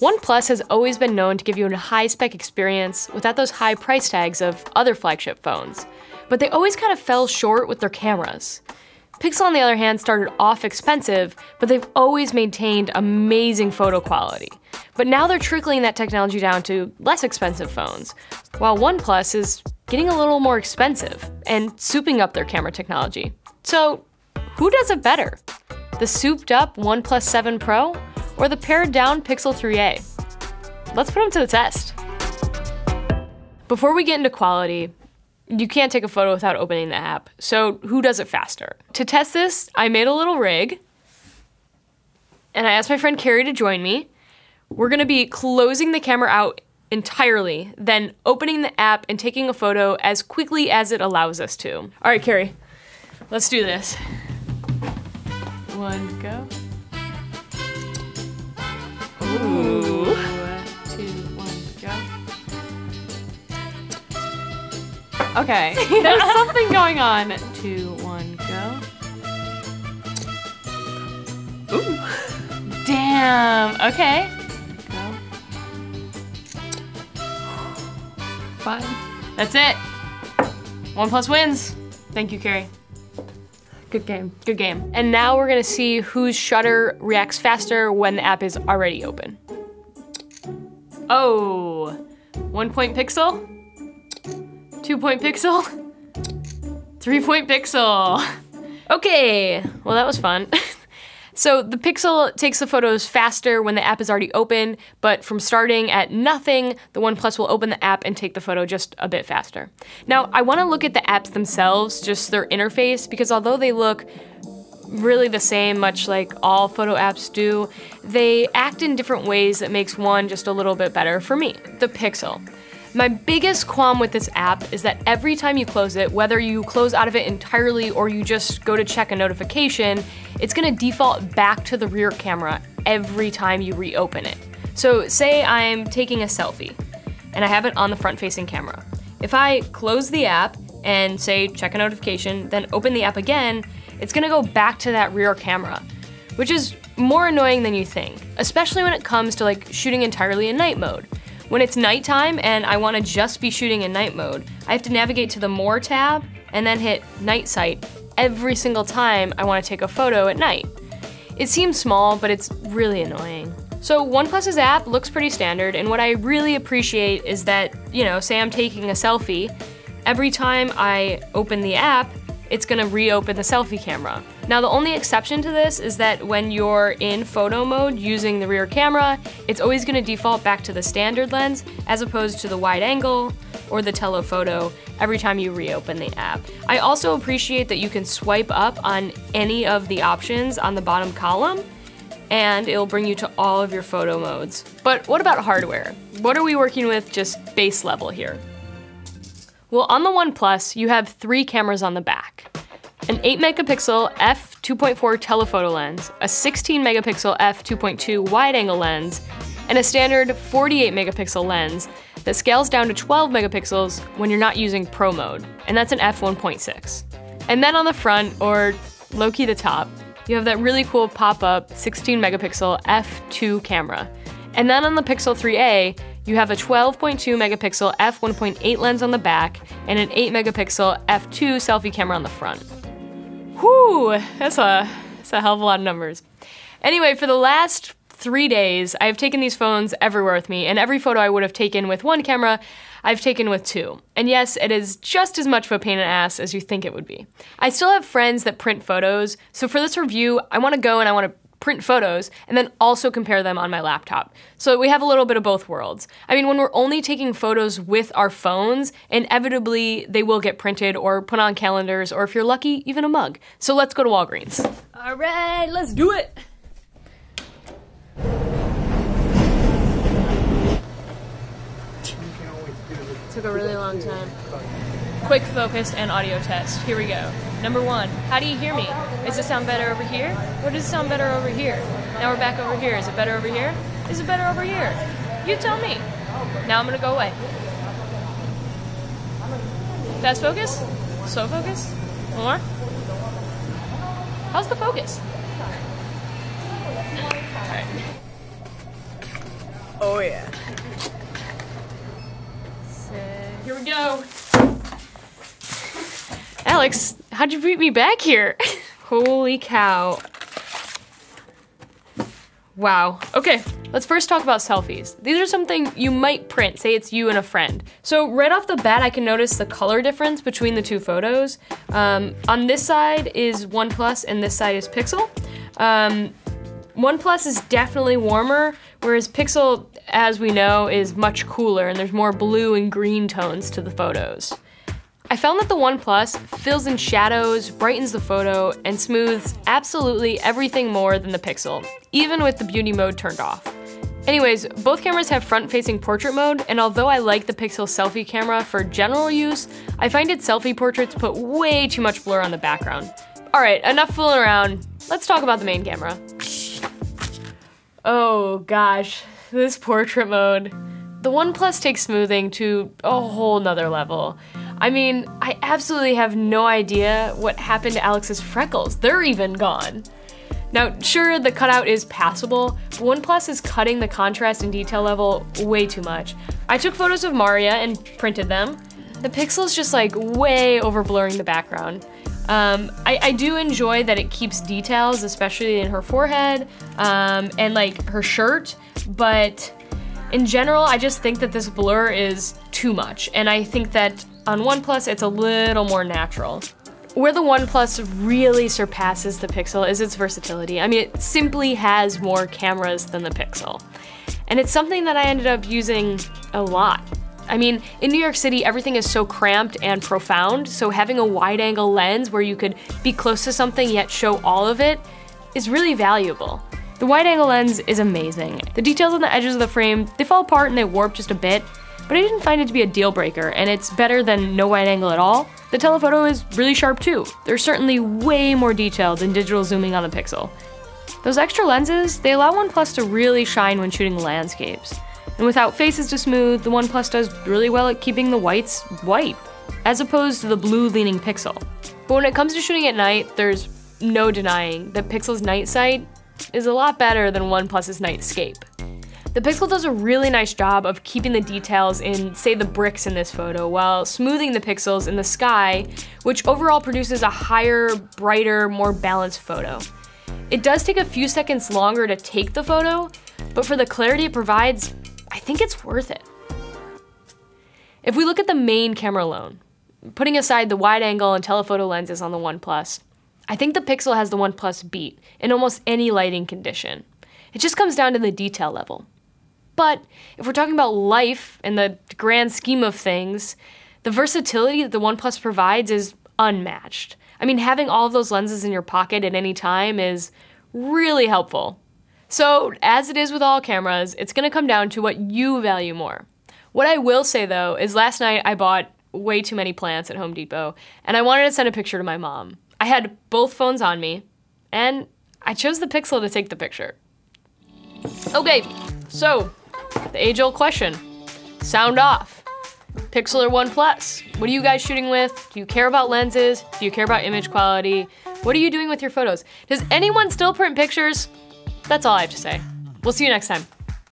OnePlus has always been known to give you a high-spec experience without those high price tags of other flagship phones, but they always kind of fell short with their cameras. Pixel, on the other hand, started off expensive, but they've always maintained amazing photo quality. But now they're trickling that technology down to less expensive phones, while OnePlus is getting a little more expensive and souping up their camera technology. So, who does it better? The souped-up OnePlus 7 Pro or the pared-down Pixel 3a? Let's put them to the test. Before we get into quality, you can't take a photo without opening the app, so who does it faster? To test this, I made a little rig, and I asked my friend Carrie to join me. We're gonna be closing the camera out entirely, then opening the app and taking a photo as quickly as it allows us to. All right, Carrie, let's do this. 1, go. Ooh. 2, 1, go. Okay, there's something going on. 2, 1, go. Ooh. Damn, okay. Go. Fine. That's it. OnePlus wins. Thank you, Carrie. Good game. Good game. And now we're gonna see whose shutter reacts faster when the app is already open. Oh, 1-point Pixel, 2-point Pixel, 3-point Pixel. Okay, well that was fun. So the Pixel takes the photos faster when the app is already open, but from starting at nothing, the OnePlus will open the app and take the photo just a bit faster. Now, I want to look at the apps themselves, just their interface, because although they look really the same, much like all photo apps do, they act in different ways that makes one just a little bit better for me, the Pixel. My biggest qualm with this app is that every time you close it, whether you close out of it entirely or you just go to check a notification, it's gonna default back to the rear camera every time you reopen it. So say I'm taking a selfie and I have it on the front-facing camera. If I close the app and say check a notification, then open the app again, it's gonna go back to that rear camera, which is more annoying than you think, especially when it comes to like shooting entirely in night mode. When it's nighttime and I want to just be shooting in night mode, I have to navigate to the More tab and then hit Night Sight every single time I want to take a photo at night. It seems small, but it's really annoying. So OnePlus's app looks pretty standard, and what I really appreciate is that, you know, say I'm taking a selfie, every time I open the app, it's gonna reopen the selfie camera. Now the only exception to this is that when you're in photo mode using the rear camera, it's always gonna default back to the standard lens as opposed to the wide angle or the telephoto every time you reopen the app. I also appreciate that you can swipe up on any of the options on the bottom column and it'll bring you to all of your photo modes. But what about hardware? What are we working with just base level here? Well, on the OnePlus, you have 3 cameras on the back. An 8-megapixel f2.4 telephoto lens, a 16-megapixel f2.2 wide-angle lens, and a standard 48-megapixel lens that scales down to 12 megapixels when you're not using Pro mode, and that's an f1.6. And then on the front, or low-key the top, you have that really cool pop-up 16-megapixel f2 camera. And then on the Pixel 3a, you have a 12.2 megapixel f1.8 lens on the back and an 8 megapixel f2 selfie camera on the front. Whew, that's a hell of a lot of numbers. Anyway, for the last 3 days, I've taken these phones everywhere with me, and every photo I would have taken with one camera, I've taken with 2. And yes, it is just as much of a pain in the ass as you think it would be. I still have friends that print photos, so for this review, I want to go and I want to print photos and then also compare them on my laptop. So we have a little bit of both worlds. I mean, when we're only taking photos with our phones, inevitably they will get printed or put on calendars, or if you're lucky, even a mug. So let's go to Walgreens. All right, let's do it. Took a really long time. Quick focus and audio test. Here we go. Number 1, how do you hear me? Does it sound better over here? Or does it sound better over here? Now we're back over here. Is it better over here? Is it better over here? You tell me. Now I'm gonna go away. Fast focus? Slow focus? More? How's the focus? Alright. Oh yeah. So, here we go. Alex, how'd you beat me back here? Holy cow. Wow. Okay, let's first talk about selfies. These are something you might print, say it's you and a friend. So right off the bat, I can notice the color difference between the two photos. On this side is OnePlus and this side is Pixel. OnePlus is definitely warmer, whereas Pixel, as we know, is much cooler and there's more blue and green tones to the photos. I found that the OnePlus fills in shadows, brightens the photo, and smooths absolutely everything more than the Pixel, even with the beauty mode turned off. Anyways, both cameras have front-facing portrait mode, and although I like the Pixel selfie camera for general use, I find its selfie portraits put way too much blur on the background. Alright, enough fooling around, let's talk about the main camera. Oh gosh, this portrait mode. The OnePlus takes smoothing to a whole nother level. I mean, I absolutely have no idea what happened to Alex's freckles. They're even gone. Now, sure, the cutout is passable, but OnePlus is cutting the contrast and detail level way too much. I took photos of Maria and printed them. The Pixel's just like way over blurring the background. I do enjoy that it keeps details, especially in her forehead and like her shirt, but in general, I just think that this blur is too much, and I think that on OnePlus, it's a little more natural. Where the OnePlus really surpasses the Pixel is its versatility. I mean, it simply has more cameras than the Pixel. And it's something that I ended up using a lot. I mean, in New York City, everything is so cramped and profound, so having a wide-angle lens where you could be close to something yet show all of it is really valuable. The wide-angle lens is amazing. The details on the edges of the frame, they fall apart and they warp just a bit, but I didn't find it to be a deal breaker, and it's better than no wide angle at all. The telephoto is really sharp too. There's certainly way more detail than digital zooming on the Pixel. Those extra lenses, they allow OnePlus to really shine when shooting landscapes. And without faces to smooth, the OnePlus does really well at keeping the whites white, as opposed to the blue-leaning Pixel. But when it comes to shooting at night, there's no denying that Pixel's night sight is a lot better than OnePlus's nightscape. The Pixel does a really nice job of keeping the details in, say, the bricks in this photo, while smoothing the pixels in the sky, which overall produces a higher, brighter, more balanced photo. It does take a few seconds longer to take the photo, but for the clarity it provides, I think it's worth it. If we look at the main camera alone, putting aside the wide angle and telephoto lenses on the OnePlus, I think the Pixel has the OnePlus beat in almost any lighting condition. It just comes down to the detail level. But if we're talking about life in the grand scheme of things, the versatility that the OnePlus provides is unmatched. I mean, having all of those lenses in your pocket at any time is really helpful. So, as it is with all cameras, it's gonna come down to what you value more. What I will say though is last night I bought way too many plants at Home Depot, and I wanted to send a picture to my mom. I had both phones on me, and I chose the Pixel to take the picture. Okay, so, the age-old question, sound off. Pixel or OnePlus? What are you guys shooting with? Do you care about lenses? Do you care about image quality? What are you doing with your photos? Does anyone still print pictures? That's all I have to say. We'll see you next time.